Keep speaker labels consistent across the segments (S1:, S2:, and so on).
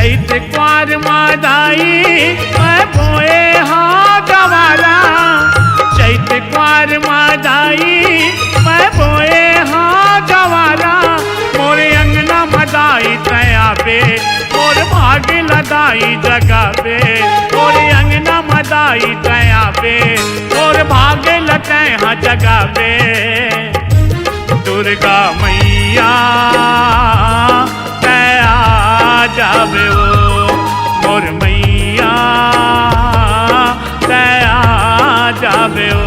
S1: चैत क्वार मादाई मैं बोए हाँ गवारा, चैत क्वार मादाई मैं बोए हाँ गवारा, मोरे अंगना मदाई तया पे मोर भाग लदाई जगह पे, मोरे अंगना मदाई तया पे मोर भाग लतै हाँ जगह पे। दुर्गा मैया तया जावे ओ मोर मैया तया जावे ओ।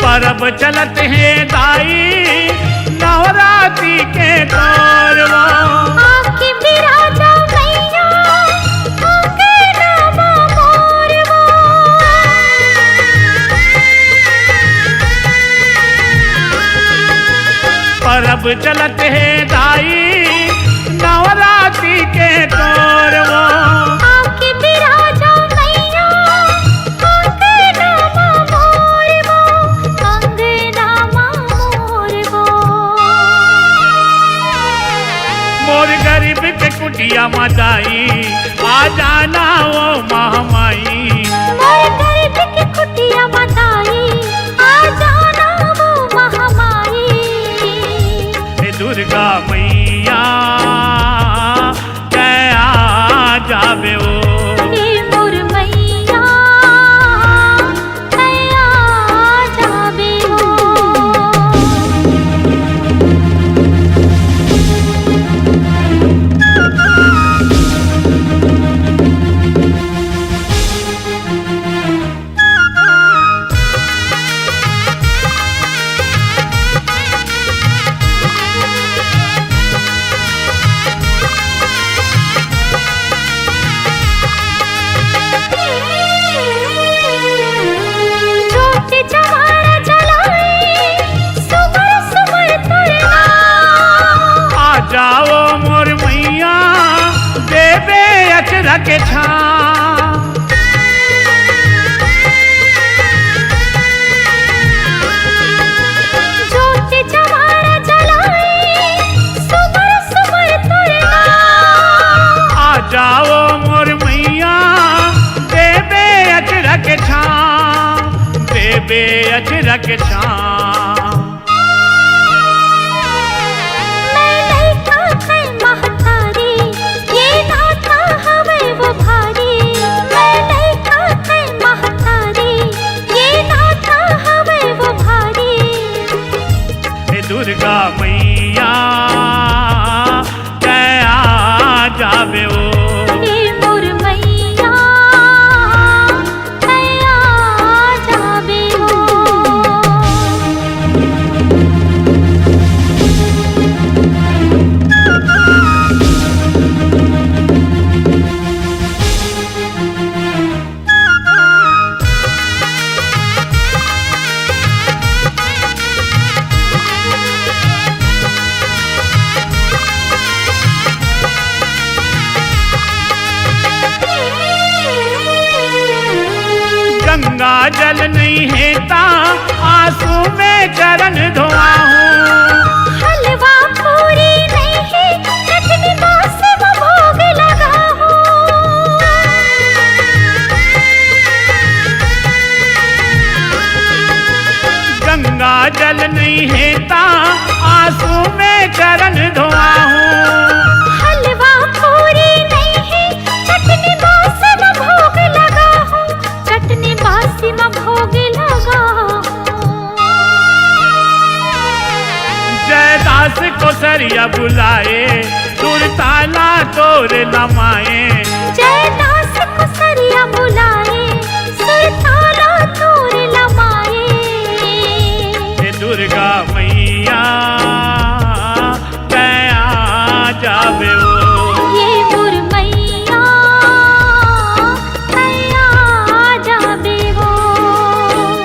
S1: परब चलत है दाई नवरात्रि के तौरवा,
S2: आके बिराजा मैया आके नामा मोरवा।
S1: परब चलत है दाई नवरात्रि के तौरवा, कुटिया मदाई आ जाना वो महामाई,
S2: मोर गरीब की कुटिया मदाई आ जाना वो महामाई।
S1: हे दुर्गा मैया तया जावे ओ,
S2: हे मोर मैया तया जावे ओ।
S1: जाओ मोर मैया देवे अचरा के छां,
S2: ज्योति जवारा जलाई सुमर सुमर तुरना।
S1: आ जाओ मोर मैया देवे अचरा के छां, देवे अचरा के छां। दुर्गा मैया तया जावे ओ,
S2: हे मोर मैया तया जावे ओ।
S1: गंगा जल नहीं है ता आंसू में चरण धोआ हूँ,
S2: हलवा पूरी नहीं है रजनी दास वो भोग लगा हूँ।
S1: गंगा जल नहीं हेता आंसू में करन धोआ हूँ।
S2: हलवा पूरी नहीं है चटनी बासी में भोग लगा हूँ, चटनी बासी में भोग लगा हूँ।
S1: जयदास को सरिया बुलाए सुरताला तोर लमाए।
S2: जयदास को सरिया बुलाए सुरताला तोर लमाए।
S1: हे दुर्गा मैया दया जावे वो।
S2: ये मोर मैया दया जावे वो।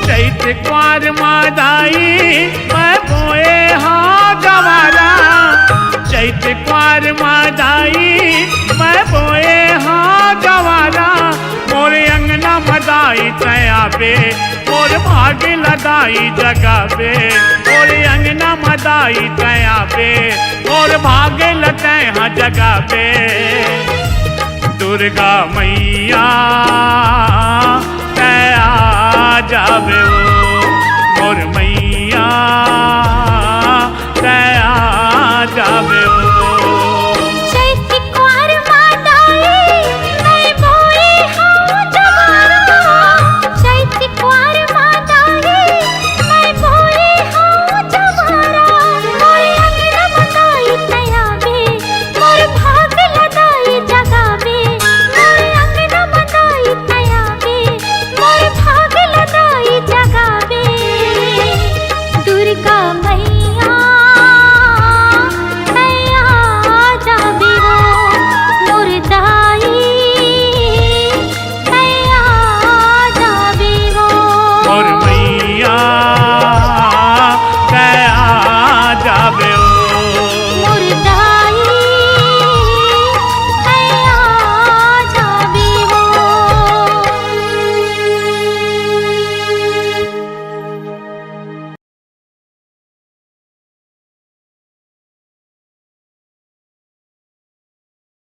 S1: चैत कुंवर मादाई मैं बोए हाँ गवारा। चैत कुंवर मादाई मैं बोए हाँ गवारा। मोर अंगना मदाई तया पे मोर भाग लदाई जगह पे। मोर अंगना मदाई तया पे मोर भाग लतया जगह पे। दुर्गा मैया दया जावे वो मोर मैया